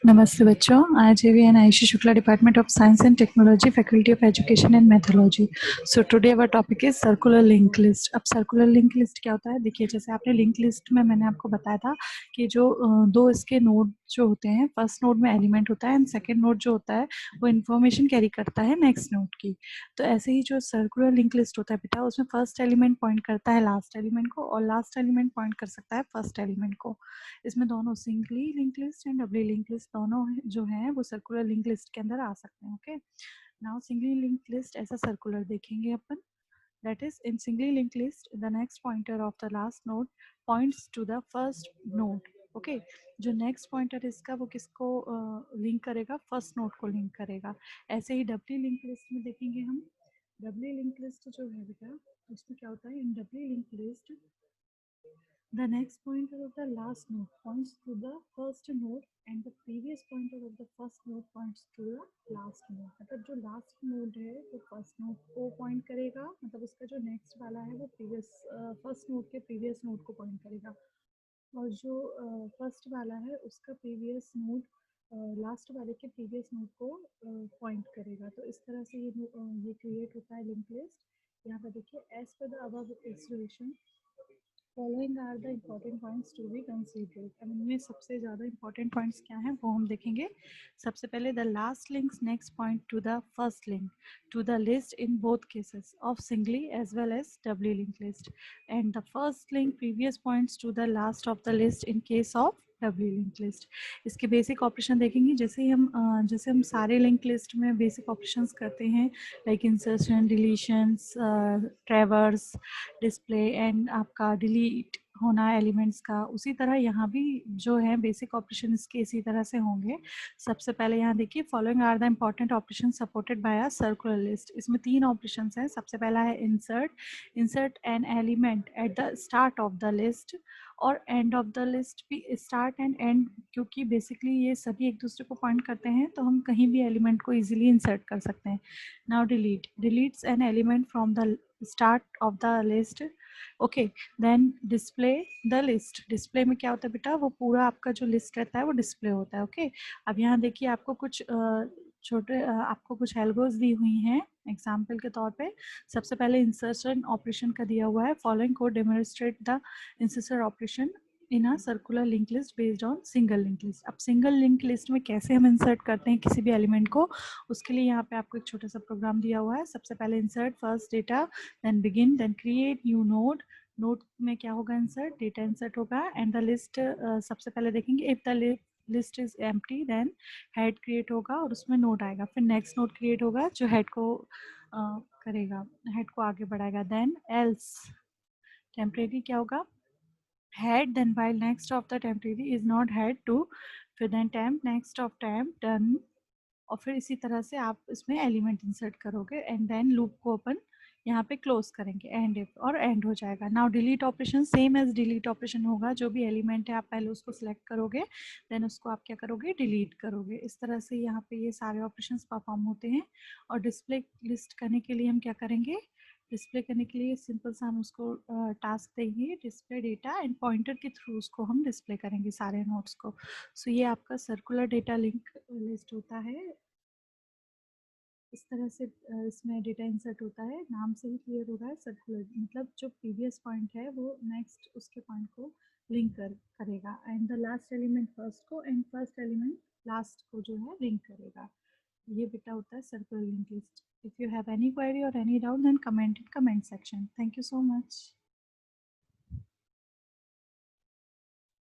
नमस्ते बच्चों, आज we and Aishi Shukla, Department of Science and Technology, Faculty of Education and Methodology. So today our topic is circular linked list. अब circular linked list क्या होता है? देखिए, जैसे आपने linked list में मैंने आपको बताया था कि जो दो इसके नोड जो होते हैं, फर्स्ट नोड में एलिमेंट होता है एंड सेकेंड नोड जो होता है वो इन्फॉर्मेशन कैरी करता है नेक्स्ट नोड की। तो ऐसे ही जो सर्कुलर लिंक लिस्ट होता है बेटा, उसमें फर्स्ट एलिमेंट पॉइंट करता है लास्ट एलिमेंट को और लास्ट एलिमेंट पॉइंट कर सकता है फर्स्ट एलिमेंट को। इसमें दोनों singly link list and doubly link list दोनों जो है वो सर्कुलर लिंक लिस्ट के अंदर आ सकते हैं। Okay, now singly link list ऐसा सर्कुलर देखेंगे अपन। That is in singly link list the next pointer of the last node points to the first node. Okay, जो नेक्स्ट पॉइंटर इसका वो किसको लिंक करेगा? फर्स्ट नोड को लिंक करेगा। ऐसे ही डबली लिंक लिस्ट में देखेंगे हम। डबली लिंक लिस्ट जो है बेटा, उसमें क्या होता है? In doubly link list the next pointer of the last node points to the first node and the previous pointer of the first node points to the last node। मतलब जो last node है वो first node को point करेगा, मतलब उसका जो next वाला है वो प्रीवियस फर्स्ट नोड के प्रीवियस नोड को पॉइंट करेगा, और जो फर्स्ट वाला है उसका प्रीवियस नोड लास्ट वाले के प्रीवियस नोड को पॉइंट करेगा। तो इस तरह से ये क्रिएट होता है लिंक लिस्ट। यहाँ पर देखिए, as per the above expression following are the important points to be considered. अब इनमें सबसे ज़्यादा इम्पॉर्टेंट पॉइंट्स क्या हैं वो हम देखेंगे। सबसे पहले the last links next point to the first link to the list in both cases of singly as well as doubly link list and the first link previous points to the last of the list in case of doubly link list. इसके basic operation देखेंगे। जैसे हम सारे link list में basic operations करते हैं, like insertion, deletions, traverse, display and आपका delete होना एलिमेंट्स का, उसी तरह यहाँ भी जो है बेसिक ऑपरेशन इसके इसी तरह से होंगे। सबसे पहले यहाँ देखिए, following are the important operation supported by a circular list. इसमें तीन ऑपरेशन हैं। सबसे पहला है insert an element at the start of the list और एंड ऑफ द लिस्ट भी। स्टार्ट एंड एंड क्योंकि बेसिकली ये सभी एक दूसरे को पॉइंट करते हैं तो हम कहीं भी एलिमेंट को इजीली इंसर्ट कर सकते हैं। Now deletes an element from the start of the list। Okay, then display the list. Display में क्या होता है बेटा? वो पूरा आपका जो लिस्ट रहता है वो डिस्प्ले होता है। ओके, अब यहाँ देखिए, आपको कुछ आपको कुछ एल्गोज दी हुई हैं एग्जाम्पल के तौर पे। सबसे पहले इंसर्शन ऑपरेशन का दिया हुआ है। फॉलोइंग को demonstrate the insertion operation in a circular link list based on single link list. अब सिंगल लिंक लिस्ट में कैसे हम इंसर्ट करते हैं किसी भी एलिमेंट को, उसके लिए यहाँ पे आपको एक छोटा सा प्रोग्राम दिया हुआ है। सबसे पहले insert first data, then begin, then create new node. Node में क्या होगा? इंसर्ट डेटा इंसर्ट होगा एंड द लिस्ट। सबसे पहले देखेंगे if the list is empty then head create होगा और उसमें नोड आएगा। फिर नेक्स्ट नोड क्रिएट होगा जो हेड को करेगा, हेड को आगे बढ़ाएगा। देन एल्स टेम्परेरी क्या होगा? head, then while next of the temporary is not head to, फिर then temp next of temp done, और फिर इसी तरह से आप इसमें एलिमेंट इंसर्ट करोगे एंड देन लूप को अपन यहाँ पे क्लोज करेंगे एंड इफ, और एंड हो जाएगा। Now delete operation same as delete operation होगा। जो भी एलिमेंट है आप पहले उसको सिलेक्ट करोगे, देन उसको आप क्या करोगे? डिलीट करोगे। इस तरह से यहाँ पे ये सारे ऑपरेशंस परफॉर्म होते हैं। और डिस्प्ले लिस्ट करने के लिए हम क्या करेंगे? डिस्प्ले करने के लिए सिंपल सा हम उसको टास्क देंगे, डिस्प्ले डेटा एंड पॉइंटर के थ्रू उसको हम डिस्प्ले करेंगे सारे नोट्स को। सो ये आपका सर्कुलर डेटा लिंक लिस्ट होता है। इस तरह से इसमें डेटा इंसर्ट होता है। नाम से ही क्लियर हो रहा है, सर्कुलर मतलब जो प्रीवियस पॉइंट है वो नेक्स्ट उसके पॉइंट को लिंक करेगा and the last element first को एंड फर्स्ट एलिमेंट लास्ट को जो है लिंक करेगा। ये बेटा होता है circular link list. If you have any query और any doubt then comment in comment section. Thank you so much.